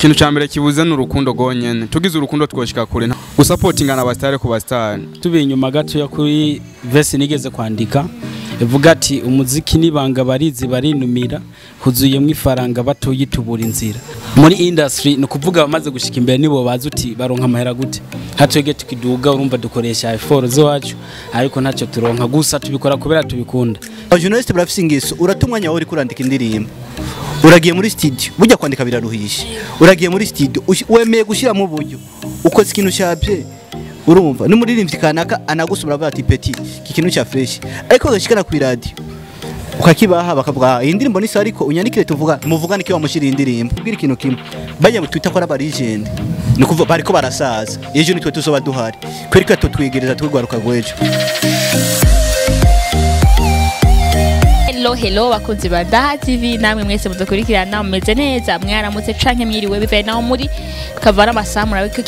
ikintu cyambere kibuze n'urukundo gonyene tugize urukundo twoshika kure gusupportingana abastare ku bastare tubi inyuma gato ya kuri verse nigeze kwandika ivuga ati umuziki nibanga barizi barinumira huzuyemwe ifaranga batoyitubura inzira muri industry no kuvuga bamaze gushika imbere nibo bazi uti baronka amahera gute hatwege tukiduga urumva dukoresha effort zo wacu ariko ntacyo turonka gusa tubikora kubera tubikunda journalist barafise ingeso uratumwanya wawe uri kurandika indirimbo uragiye muri studio bujya kwandika biraruhisha uragiye muri studio wemeye gushiramo uburyo ukoze ikintu cyabye urumva n'umuririmbyi kanaka anagusubira avuga ati petit ikintu cya fresh ariko gashikana ku radio ukakibaha bakavuga iyi ndirimbo ni se ariko unyandikire muvugane ki wamushira indirimbo ubwira ikintu kimwe bajya mu Twitter ko ari legend ni kuva bariko barasaza ejo nitwe tuzoba duhari kwereka tutwegereza twigwaruka gwejo. Hello bakunzi ba NDAHA TV namwe mwese mudukurikirana mumeze neza mwaramutse canke mwiriwe bivaye naho muri kavara amasamu rabiko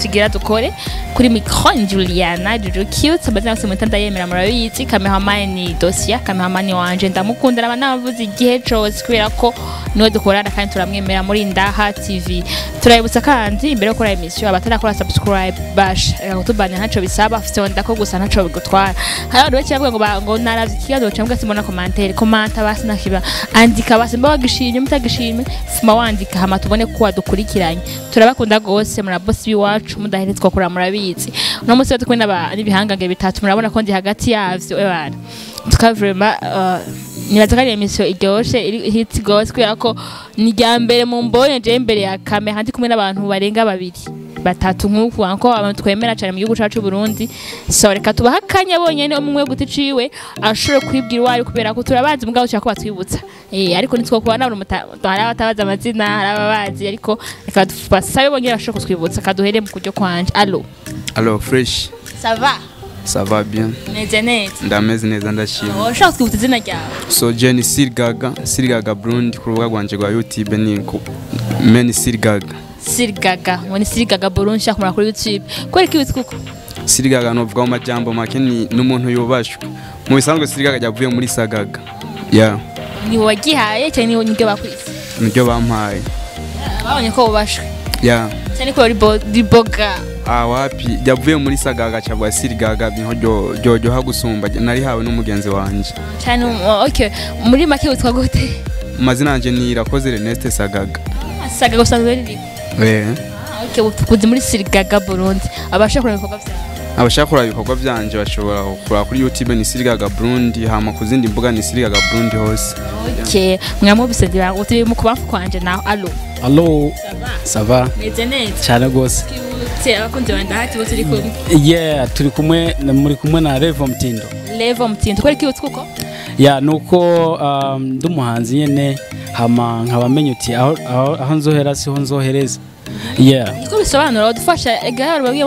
kigira dukore kuri micro Juliana Juju cute abazina bose mutanda yemera murabizi cameraman ni dossier cameraman wanje ndamukunda n'abavuze igihe cyose kubera ko niwe dukorana kandi turamwemera muri NDAHA TV turayibutsa kandi imbere yo gukora emission abatarakora subscribe bash kutubanya ntaco bisaba afite ndako gusa ntaco bigutwara hari abantu bakivuga ngo naravye ikiganiro cyangwa simona commentaire komanta basi nakiba andika basi mba bagishimye mutagishimye sima wandika hama tubone ko wadukurikiranye turabakunda gose muri boss biwacu mudaheretswa kura murabizi no munsi tukwenda n'ibihangange bitatu murabona ko ndi hagati yavyo ebana tukavrema nibaza kari emission iryoshe hit gose kubera ko ni ryambere mu mbonye je imbere ya kamera ndi kumwe n'abantu barenga babiri batatu nk'uko anko abantu twemera cyane mu gihugu cyacu Burundi so reka tubahakanye bonyene umwe guti ciwe ashobora kwibwira wari kubera ko turabazi mugabo cyako batwibutsa ariko nitwo kuba nabwo hari abatabaza amazina hari ababazi ariko reka tubasabe bonyene ashobora kutwibutsa kaduhere mu kujyo kwanje allo fresh ça va bien neza ndameze neza ndashima ushaka twibutsa izina ryawe so Jenny Sirgaga Burundi ku rubuga rwanje rwa YouTube ni men Sirgaga woni Sirgaga Burundi shaka kuri YouTube kweri kibitse kuko Sirgaga no vuga mu majambo make ni n'umuntu yubashwe mu bisanzwe Sirgaga yavuye muri Sagaga ni wagihaye cyane ni nige bakwise nibyo bampaye babonye ko ubashwe cyane ko riboga wapi yavuye muri Sagaga cyabwa Sirgaga niho jyo hagusumba nari hawe n'umugenzi wanje cyane okay muri make utwa gute mazina yanje ni Irakoze Ernest Sagaga usanzwe riri okay ukuze muri Sirgaga Burundi abashakora ibikorwa byanje bashobora gukora kuri YouTube ni Sirgaga Burundi hama kuzindi mbuga ni Sirgaga Burundi hose okay mwamubise ndira uti mu kubafu kwanje naho allo ça va neza cyane gose abakunzi ba NDAHA TV turi kumwe turi kumwe muri kumwe na Levo Mtindo kweri ki utsuko nuko ndumuhanzi nyene hama nkabamenye uti aho nzohera siho nzohereza niko bisobanura badufasha egaharo bagiye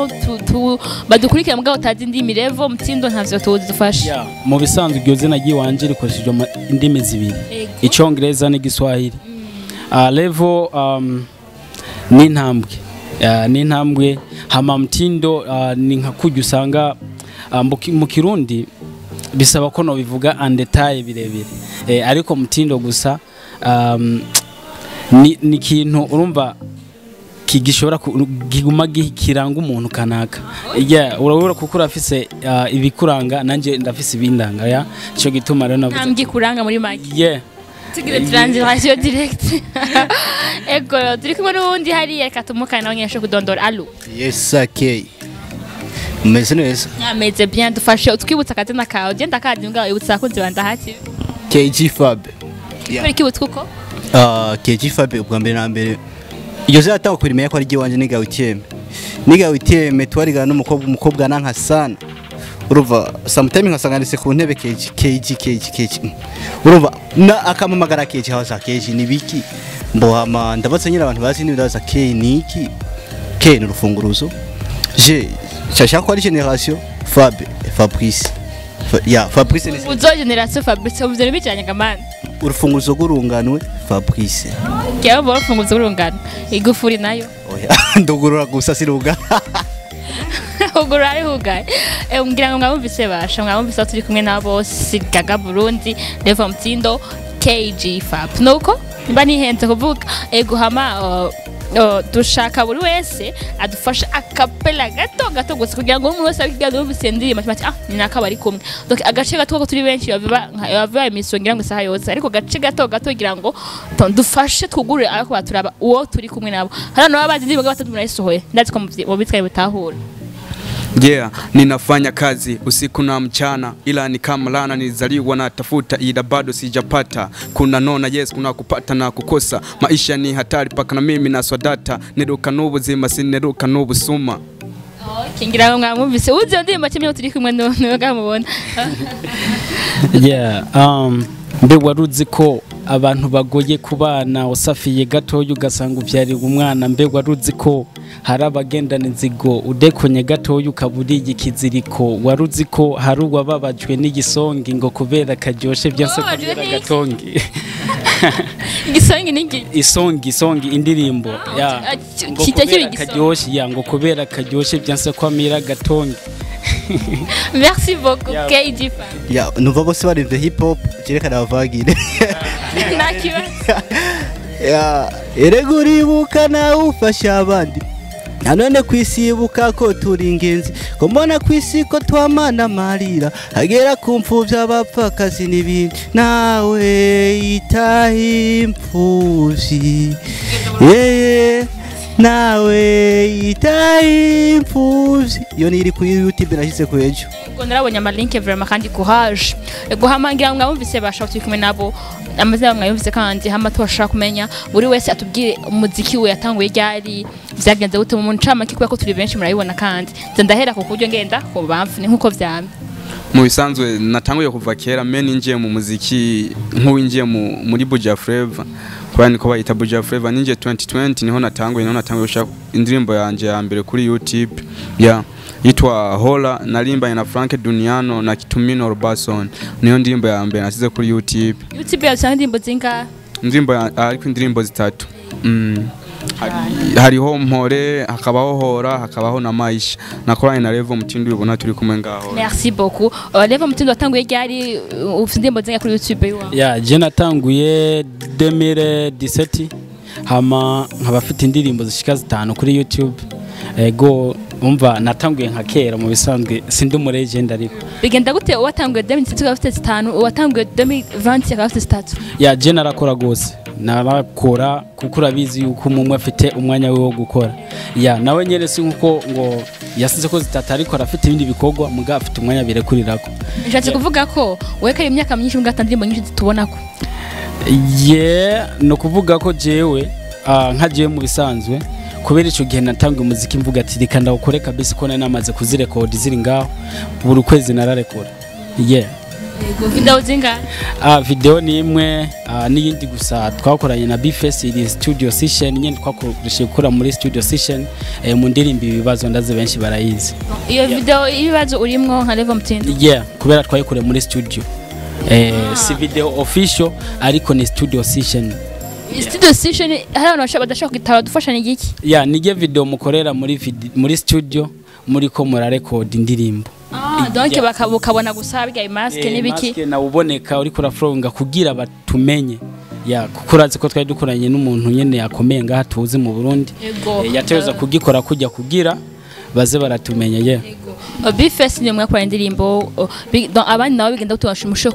badukurikira mugabo utazi indimi Levo Mtindo ntavyo tudufasha mu bisanzwe iryo zina giwanje rikoresheje indimi zibiri icongereza n'igiswahili Levo ni ntambwe hama Mtindo ni nka kujya usanga mu Kirundi bisaba ko no bivuga en detail birebire ariko Mtindo gusa ni kintu urumva kigishobora kiguma kiranga umuntu kanaka urabura kuko urafise ibikuranga nanje ndafise ibindanga cyo gituma rero navuze nambye kuranga muri make tugire translation direct ego turi kumwe n'undi hari akatumukana nawe nyasho kudondora allo yes okay meze neza ameze bien dufashe utwibutsa akazina kawe je ndakadi ngaho ibutsa kunzi ba NDAHA TV G Fab kweri kibutsa uko G Fab ubwa mbere na mbere iyo zatako kurimenya ko ari giwanje niga witeme twarigana n'umukobwa nanka sana urumva sometimes nkasanganise ku ntebe KG urumva na akamamagara KG haza KG ni biki mbohama ndabatse nyira abantu bazi n'ibiraza K ni iki K ni rufunguruzo je chashaka ko ari generation Fabrice ni uzo generation Fabrice ubuzere bicanye gamana urufunguruzo gurunganwe Fabrice keho bo urufunguruzo gurunganwe igufuri nayo ndugurura gusa siruga ugurari hugaye ngira ngo mwabumvise basha mwabumvise turi kumwe nabo Sirgaga Burundi Levo Mtindo G Fab nuko mba nihenze kuvuga hama dushaka buri wese adufasha akapela gato gusa kugira ngo umuntu wese abiganira ubusendiri mati ni nakabari kumwe donc agace gato ko turi benshi bava imisongira ngo saha yose ariko gace gato kugira ngo dufashe twugurure ariko baturaba uwo turi kumwe nabo hano baba bazi ndibaga batatu murayisohoye ndazi ko mu bitwaye butahura. Yeah, ninafanya kazi usiku na mchana, ila ni kama lana nilizaliwa na tafuta ila bado sijapata. Kuna nona yes, kuna kupata na kukosa. Maisha ni hatari paka na mimi na swadata. Neruka nubu zima sineruka nubu suma. Kingira mwamvise uzi ndimba kimwe turi kumwe no gamubona. Yeah, mbe waruzi ko abantu bagoye kubana usafiye gatoyo ugasanga uvyari umwana, mbe waruzi ko hari abagendana inzigo udekonye gatoyo ukaburiye ikiziriko, waruzi ko hari uwababajwe n'igisongi ngo kubera karyoshe byose kubera gatongi. Igisongi niki? Isongi indirimbo ya kubera karyoshe ya ngo kubera karyoshe byose kwamira gatongi. Merci beaucoup G Fab. Ya nuva bose bari the hip hop kirekana bavagire. Nakiba. Ya ereguribuka na ufasha abandi. Nanone kwisibuka ko turi ingenzi ko mbona kwisi ko twamana marira agera kumfuvya abapfakazi n'ibindi nawe itahimfuzi nawe itahimfuzi yo niri kuri YouTube nashyize ku ejo ngo narabonye amalinke vraiment kandi courage guhamangira mwumvise basha turi kumwe nabo amazina mwumvise kandi hama twashaka kumenya buri wese atubwire umuziki we yatanguye ryari vyagenze gute mu ncama kikuya ko turi benshi murabibona kandi ndahera ku kuryo ngenda ko bamfune nkuko vyamye mu bisanzwe natanguye kuva kera men ingiye mu muziki nk'uwingiye muri Buja Flavor kwa niko bayita Buja Flavor ninje 2020 niho natanguye gushaka indirimbo yanje ya mbere kuri YouTube ya yitwa Hola nalimba na Frank Duniano na Kitumino Robertson niyo ndirimbo ya mbere nasize kuri YouTube ya ndirimbo zinga indirimbo ariko indirimbo zitatu hariho mpore hakabaho hora hakabaho na maisha nakoranye na Levo Mtindo ubona turi kumwe ngaho. Merci beaucoup. Levo Mtindo atanguye ryari ufite indirimbo zinga kuri YouTube yawe? Ya je natanguye 2017 hama nkabafite indirimbo zishika 5 kuri YouTube. Ego umva natanguye nka kera mu bisanzwe sindi umu legend ariko bigenda gute watanguye 2017 gafite 5 watanguye 2020 gafite 3 ya je narakora gose narakora kuko urabizi yuko umwe afite umwanya we wo gukora ya nawe nyere si nkuko ngo yasize ko zitata ariko arafite ibindi bikorwa muga afite umwanya birekurirako nshatse kuvuga ko weka imyaka myinshi mugatandirimbo nyinshi tubonako no kuvuga ko jewe nkagiye mu bisanzwe kubera ico gihe natangiye umuziki mvuga ati reka ndawukore kabisa ko namaze kuzirecord ziri ngaho buri kwezi nararekora video zinga video ni imwe n'iyindi gusa twakoranye na BFS iri studio session nyine twakoresheje gukora muri studio session mu ndirimbo ibibazo ndaze benshi barayizi iyo video ibibazo urimwo nka Levo Mtindo kubera twayikore muri studio si video official ariko ni studio session. Studio session hari abantu badashaka kwitaba dufashanye igiki nije video mukorera muri studio muri ko murarecord indirimbo donc bakabona gusa bigaye mask n'ibiki mask na uboneka uri kurafronga kugira batumenye kukuraze ko twari dukoranye n'umuntu nyene yakomeye ngaha tuzi mu Burundi yateza kugikora kujya kugira baze baratumenya BFS ni mwakora indirimbo abandi nabo bigenda gutubasha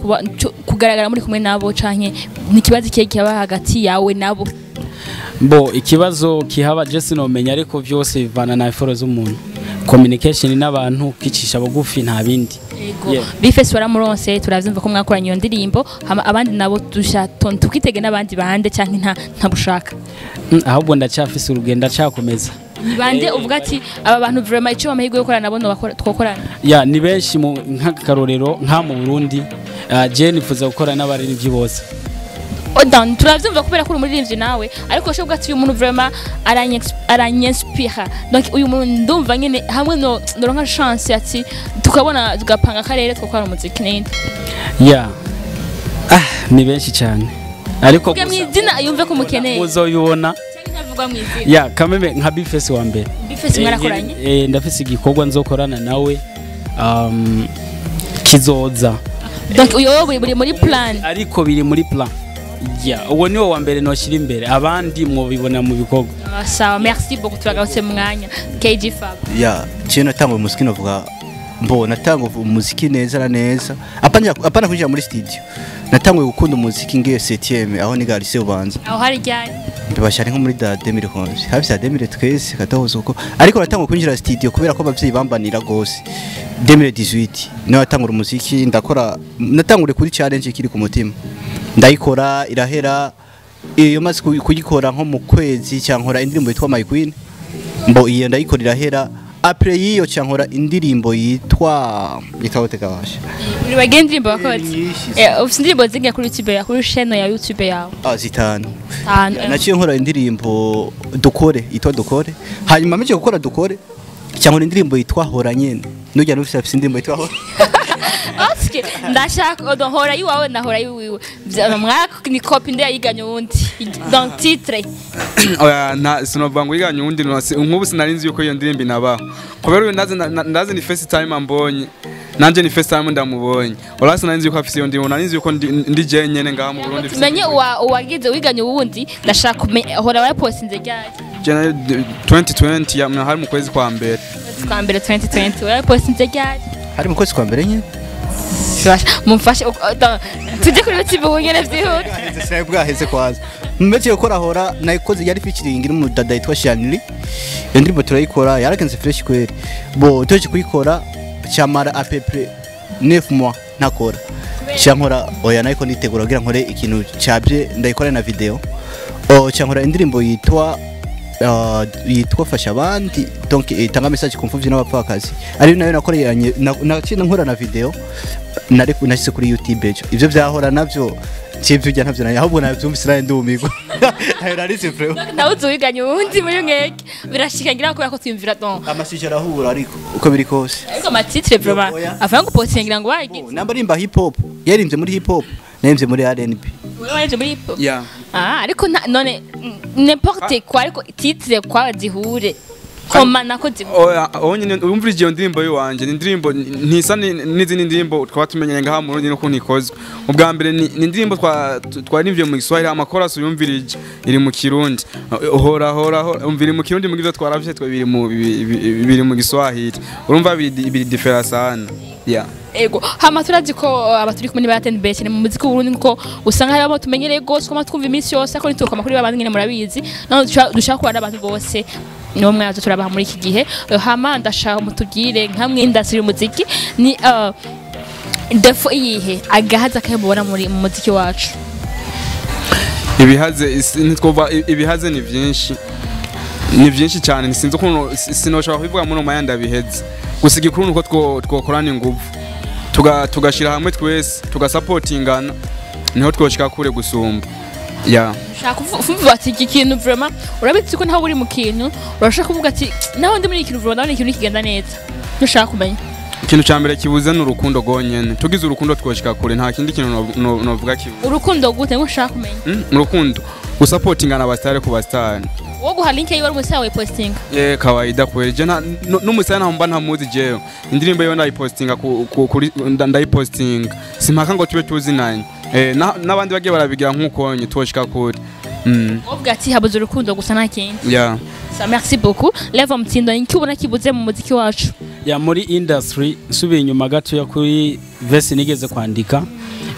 kugaragara muri kumwe nabo canke nikibazo kiba hagati yawe nabo ikibazo kihaba je sinomenya ariko vyose bivana na effort z'umuntu communication n'abantu kicisha bugufi nta bindi BFS waramuronse turavyumva ko mwakoranye iyo ndirimbo abandi nabo tukitege n'abandi bande canke nta bushaka ahubwo ndacafise urugenda cakomeza bande uvuga ati aba bantu vraiment ico bamahirwe yo korana nabo twokorana ni benshi mu nk'akarorero nka mu Burundi je nifuza gukora n'abaririmbyi bose turavyumva kubera ko umuririmbyi nawe ariko sho bwati uyu muntu vraiment aranyinspire donc uyu muntu ndumva nyene hamwe no ronka chance ati tukabona tugapanga akarere twokora umuziki ninde ni benshi cyane ariko mwizina yumve ko mukeneye muzoyubona kameme nka BFS wa mbere BFS mwarakoranye ndafise igikorwa nzokorana nawe kizoza donc uyo buri muri plan ariko biri muri plan ya uwo niwo wa mbere noshira imbere abandi mwobibona mu bikorwa. Sawa, merci beaucoup turagarutse mu mwanya G Fab. Ya je natanga umuziki novuga mbo natanga umuziki neza na neza apana kujya muri studio natanguye gukunda umuziki ngiye 7e aho niga lycée ubanza aho hari ryari mbashane nko muri 2011 hafi 2013 katahuza uko ariko natanguye kwinjira studio kubera ko abavyeyi bambanira gose 2018 no natangura umuziki ndakora natangure kuri challenge kiri ku mutima ndayikora irahera iyo maze kuyikora nko mu kwezi cyankora indirimbo yitwa My Queen mbo iyo ndayikora irahera après yiyo cyankora indirimbo yitwa Tekabasha uri bagendimbo bakoze ufite indirimbo zinga kuri YouTube ya kuri channel ya YouTube yawe zitanu naciye nkora indirimbo dukore yitwa dukore hanyuma meje gukora dukore cyankora indirimbo yitwa hora nyene nujya n'ufite indirimbo yitwa hora Oske ndashaka odohora yiwawe na hora yiwiwe mwaka ni copy nde yiganye wundi dans titre oya na sinovuga yiganye wundi nkubu sinarinzi yuko iyo ndirimbo nabaho kubera ndaze ni first time ambonye nanje ni first time ndamubonye ola sinarinzi yuko afise iyo ndirimbo narinzi yuko ndi je nyene ngaha mu Burundi menye uwagize wiganye wundi ndashaka hora wa postinze ryari January 2020 ya hari mu kwezi kwa mbere 2020 wa postinze ryari hari mu kwezi kwa mbere nyine mumfashe tujye kuri YouTube wongere vyihute sai bwaheze kwaza mmeje gukora hora nayikoze yari featuring iri mu dada yitwa Shanli indirimbo turayikora yarakenze fresh kweri bo toje kuyikora cyamara a peu près 9 mois nakora cyankora oya nayiko nitegura kugira nkore ikintu cyabye ndayikora na video cyankora indirimbo yitwa fasha abandi donc itanga message kumfuvye n'abapfakazi ari nayo nakoreye nakina nkora na video nari nashise kuri YouTube ejo ivyo vyahora navyo cyivyo ujya ntavyo nayo ahubwo navyumvise nayo ndumigwa ayo narise freo nawe uzwiganye undi muri ngeke birashika ngira ko twimvira don amasije arahura ariko uko biri kose ariko amatitre vraiment afanga posting ngira ngo bagize namba rimba hip hop yarimvye muri hip hop nemvye muri R&B waje muri hip hop yeah ariko none n'importe quoi ariko titre kwa zihure koma nako oya onyine umvurije iyo ndirimbo yiwanje ni ndirimbo ntisa n'izindi ndirimbo twatumenye ngaha mu Burundi no kunikoze ubwa mbere ni indirimbo twarivye mu Giswahili amakorasi yumvirije iri mu Kirundi hora umviri mu Kirundi mu givyo twaravye biri mu Giswahili urumva biri different sana yeah ego hama turazi ko abaturi kumwe n'abatende bese mu muziki w'Uburundi ko usanga hari abo tumenyereye gose ko twumva iminsi yose ko nituka makuru y'abandi nyine murabizi none dushaka kuba n'abantu bose niwo mwazo turabaha muri iki gihe hama ndashaka mutugire nkamwe industry y'umuziki ni defo iyihe agahaza kayibona muri mu muziki wacu ibihaze ni byinshi cyane sinzi ukuntu sinoshaka kubivuga muri mayanda biheze gusa igikuru nuko twokorana ingufu tugashira hamwe twese tugasupportingana niho twoshika kure gusumba ya shaka kuvuga ati iki kintu vraiment urabitse ko ntaho uri mu kintu urashaka kuvuga ati naho ndi muri iki kintu vraiment ndabona ikintu kigenda neza nushaka kumenya ikintu cyambere kibuze n'urukundo gonyene tugize urukundo twoshika kure nta kindi kintu novuga kibuze urukundo gute ngo ushaka kumenya urukundo gusupportingana abastare ku bastare wo guha link yiwe rwose yawe posting kawaida kweli n'umusana namba ntamuzi jewe indirimbo yo ndayipostinga kuri ndayipostinga simpaka ngo tube tuzinanye n'abandi bagiye barabigira nkuko nye twoshika kuri ubwo ati habuze urukundo gusa nta kindi yeah ça merci beaucoup leva mtindo nkibona kibuze mu muziki wacu ya muri industry subiye inyuma gato ya kuri verse nigeze kwandika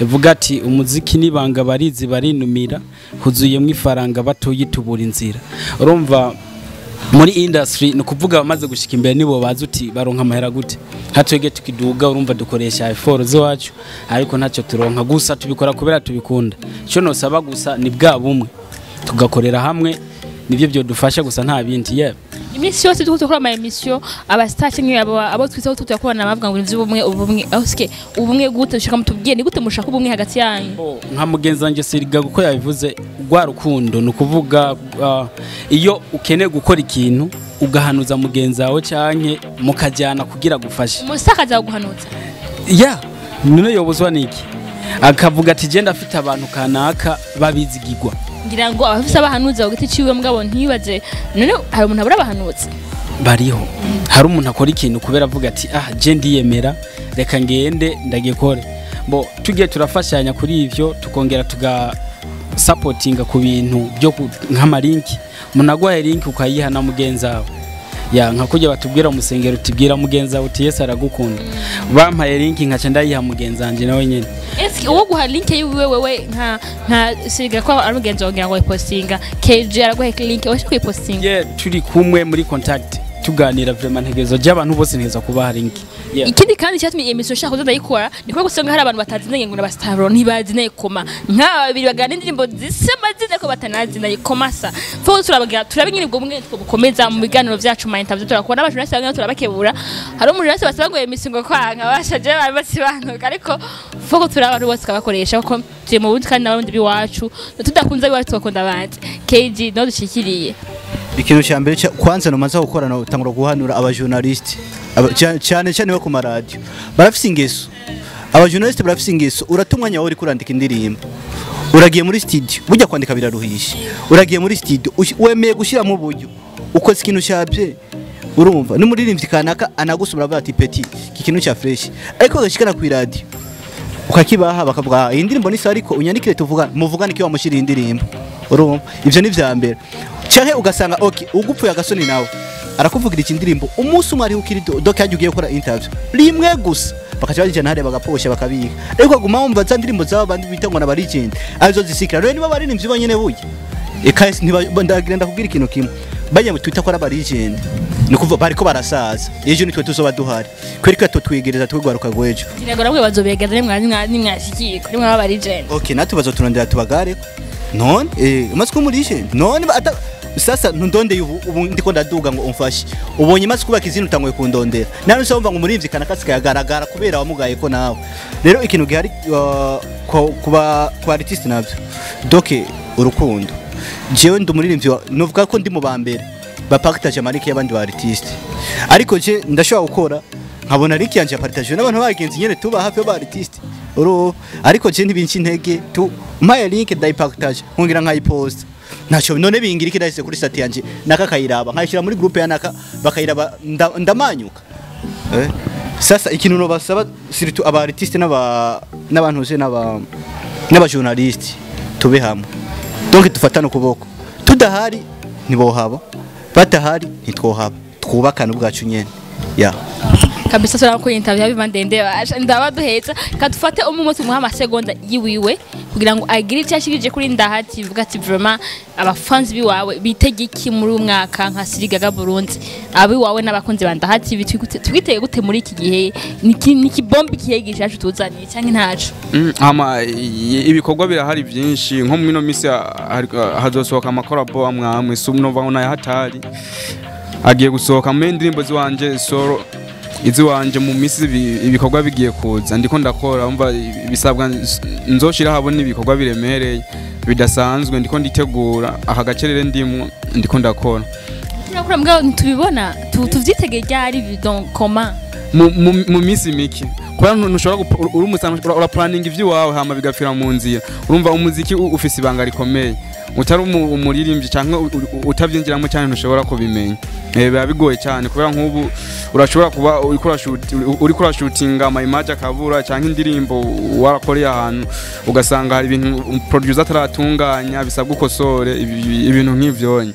ivuga ati umuziki nibanga barizi barinumira huzuyemwe ifaranga batoyitubura inzira urumva muri industry no kuvuga bamaze gushika imbere nibo bazi uti baronka amahera gute hatwege tukiduga urumva dukoresha effort zacu ariko ntacyo turonka gusa tubikora kubera tubikunda cyo no saba gusa ni bwa bumwe tugakorera hamwe nivyo byo dufasha gusa nta bindi yeah imisi yose dukora ama emission abastar cyangwa abo twitaho tutakubona bavuga ngo nzi ubumwe gute ushaka mutubwiye ni gute mushaka ubumwe hagati yanyu nka mugenzi wanje Sirgaga uko yabivuze rwa rukundo no kuvuga iyo ukeneye gukora ikintu ugahanuza mugenzi wawe cyanke mukajyana kugira gufasha musaka za guhanuza yeah none yobuzwa niki akavuga ati je ndafite abantu kanaka babizigirwa ngira ngo abafisa bahanuza ugiti ciwe mugabo ntibaze none hari umuntu abura bahanutse bariho hari umuntu akora ikintu kubera avuga ati je ndiyemera reka ngende ndagikore bo tugiye turafashanya kuri ivyo tukongera supportinga ku bintu byo nk'amalinki munagwaye link ukayiha na mugenzi wawe ya nka kujya batubwira umusengero tubwira mugenzi wawe uti Yesu aragukunda bampaye link nkaca ndayiha mugenzi wanje nawe nyene eski uwo guha link yiwe wewe nka Sirgaga ko ari mugenzi wawe ngo postinga KG araguha link washi kwipostinga yeah turi kumwe muri contact tuganira vraiment ntegezo j'abantu bose nteza kubaha link ikindi kandi cyatumye emission shaka kuza ndayikora niko gusanga hari abantu batazinanye ngo nabastaro ntibazineye koma nka babiri bagana indirimbo zisema zine ko batanazinanye komasa fo turabagira turabinyine bwo mwe twokomeza mu biganiro byacu ma interview turakora n'abantu bose bagana turabakebura hari umuntu wese basaba ngo emission ngo kwanga bashaje basibanuka ariko fo turabantu bose kabakoresha ko tuje mu bundi kandi n'abandi biwacu tudakunza biwacu twakunda abandi KG no dushikiriye ikintu cya mbere kwanza nomaza gukorana utangura guhanura abajournaliste cyane cyane bo ku maradio barafise ingeso abajournaliste barafise ingeso uratumwanya wawe uri kurandika indirimbo uragiye muri studio bujya kwandika biraruhisha uragiye muri studio wemeye gushira mu buryo ukoze ikintu cyabye urumva n'umuririmbyi kanaka anagusubira bati petit ikintu cya fresh ariko gashikana ku radio ukakibaha bakavuga indirimbo ni ariko unyandikire muvugane iki wamushira indirimbo urumva ivyo ni vya mbere canke ugasanga okay ugupfuye agasoni nawe arakuvugira iki ndirimbo umunsi umwe ari ukiri doke yaje ugiye gukora interview rimwe gusa bakaca bajana hare bagaposha bakabika ariko guma wumva za ndirimbo zaba bandi bita ngo na legend arizo zisikira rero niba bari nimvye banyene buye ekasi ndagenda kubwira ikintu kimwe banye twita ko ari legend nukuva bariko barasaza ejo nitwe tuzoba duhari kwereka totwigereza twigwaruka gwejo Sirgaga namwe bazobegeza nimwashikiye kuri mwa ba legend okay natwe bazoturondera tubagare none masiko muri legend none sasa ntundonde ubu ndiko ndaduga ngo umfashe ubonye maze kubaka izina utangwe kundondera nari nsomva ngo muri mvikana kasika yagaragara kubera wamugaye ko nawe rero ikintu gihari kuba artist nabyo doke urukundo jewe ndumuririmbyi novuga ko ndi mu bambere bapakitaje amarike y'abandi ba artist ariko je ndashobora gukora nkabona link yanje partage n'abantu bagenzi nyene tuba hafi yo ba artist ariko je ntibinci intege tu mpaye link ndayipakitaje nkongira nkayipost nacho none bingira ikidahise kuri site yanje naka kayiraba nkayishira muri groupe ya naka bakayiraba ndamanyuka sasa ikintu no basaba surtout aba artiste n'abantu ze n'aba journaliste tube hamwe donc tufatana ukuboko tudahari nibohaba batahari nitwohaba twubakana ubwacu nyene ya kabisa sura ko interview y'abivandende basha ndabaduheza kadufate umumotsi muha amasegonda yiwiwe kugira ngo agire cyashirije kuri NDAHA TV vuga ati vraiment abafans biwawe bitegeki muri umwaka nka Sirgaga Burundi abi wawe n'abakunzi ba NDAHA TV twitege gute muri iki gihe niki bombi kiyegisha cyacu tuzaniye cyangwa ntacu ama ibikorwa birahari byinshi nko mu ino misi hazosohoka amakorabo amwe sumnova na hatari agiye gusohoka mu ndirimbo ziwanje solo izi wanje mu misi ibikorwa bigiye kuza ndiko ndakora umva bisabwa nzoshira habone ibikorwa biremereye bidasanzwe ndiko nditegura aha gacerere ndiko ndakora turakora mbwa ntubibona tuvyitegeye ryari donc comment mu misi miki kwa ntushobora uri umusanzwe ura planning ivy'iwawe hama bigafira mu nzira urumva umuziki ufise ibanga rikomeye utari umuririmbyi cyangwa utabyinjiramo cyane ntushobora kubimenya biba bigoye cyane kubera nk'ubu urashobora kuba uri kurashootinga ama image akabura cyangwa indirimbo warakoreye ahantu ugasanga hari ibintu producer ataratunganya bisabwa ukosore ibintu nk'ivyo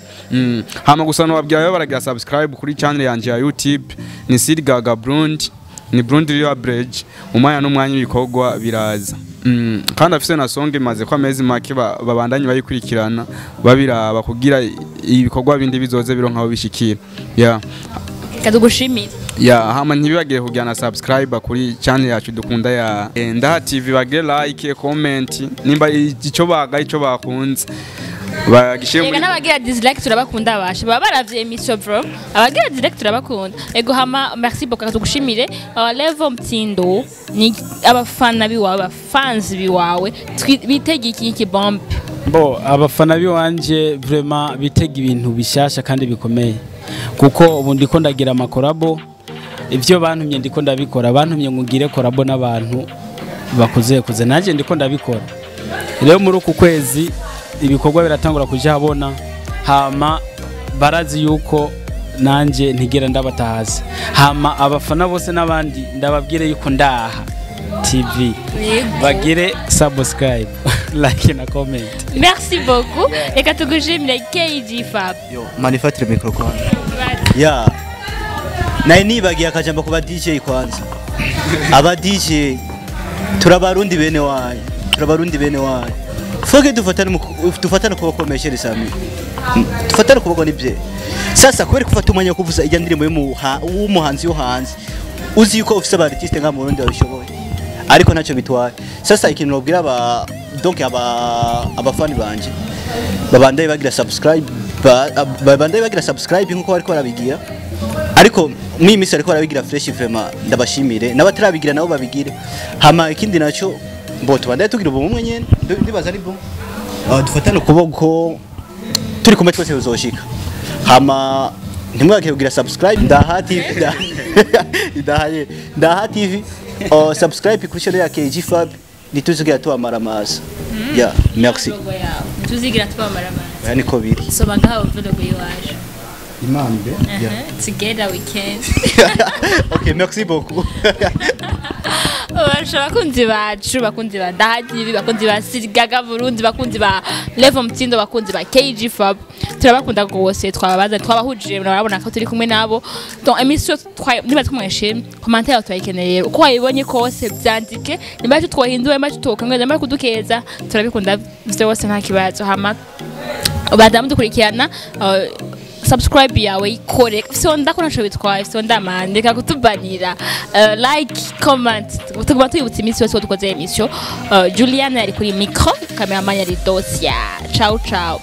hama gusa no babwiye baragira subscribe kuri channel yanje ya YouTube ni Sirgaga Burundi ni Burundi Rio Bridge umanya n'umwanya ibikorwa biraza kandi afise na song imaze kwa mezi make babandanye bayikurikirana babiraba kugira ibikorwa bindi bizoze bironka aho bishikira kadugushimira hama ntibibagire kujyana subscribe kuri channel yacu dukunda ya NDAHA TV bagire like comment nimba ico bakunze Ega n'abagira dislike turabakunda abasha baba baravye emission bro abagira dislike turabakunda ego hama merci beaucoup tugushimire level mtindo ni abafana biwawe abafans biwawe bitege iki bomb abafana biwanje vraiment bitega ibintu bishasha kandi bikomeye kuko ubu ndiko ndagira amakorabo ivyo bantumye ndiko ndabikora bantumye ngugire korabo n'abantu bakuze naje ndiko ndabikora rero muri uku kwezi ibikorwa biratangura kuja habona hama barazi yuko nanje ntigera ndabatahaza hama abafana bose n'abandi ndababwire yuko NDAHA TV bagire subscribe like na comment. Merci beaucoup. Reka tugushimire G Fab. Yo, manifatire micro kwanza. Yeah. Naye nibagiye akajamba kuba DJ kwanza. Aba DJ turabarundi bene wayo. Turabarundi bene wayo. Foge dufatane kuboko meshere sami. Dufatane kuboko nibye. Sasa kubera kufata umwanya wo kuvuza ijya ndirimbo y'umuhanzi yo hanze. Uzi yuko ufise aba artiste nka mu Burundi babishoboye. Ariko ntacyo bitwaye. Sasa ikintu nobwira donc abafani banje babandaye bagira subscribe nkuko bariko barabigira. Ariko mwimisi ariko barabigira fresh vraiment ndabashimire n'abatarabigira nabo babigire. Hama ikindi naco mboto bandaye tugira ubumwe nyene ndibaza ari bo. Dufatane kuboko turi kumwe twese bizoshika. Hama ntimwake kugira subscribe NDAHA TV NDAHA TV subscribe kuri channel ya G Fab nituzigira tuamara maso. Yeah, merci. Tuzigira tuamara maso. Yani ko biri. So bagaho video yiwaje. Imambe. Yeah. Together we can. Okay, merci beaucoup. Bakunzi bacu bakunzi ba NDAHA TV bakunzi ba Sirgaga Burundi bakunzi ba Level Mtindo bakunzi ba G Fab turabakunda gose twabahujije murabona ko turi kumwe nabo donc emission niba twumweshe commentaire twayikeneye uko wayibonye kose byandike niba twohinduwe niba tutokamwe niba kudukeza turabikunda byose nta kibazo hama badamu dukurikirana subscribe yawe ikore so ndakona sho bitwaye so ndamandika kutubanira like comment tuguma tuyibutsa imisi yose dukoze emission Juliana yari kuri micro cameraman yari Dosia ciao ciao.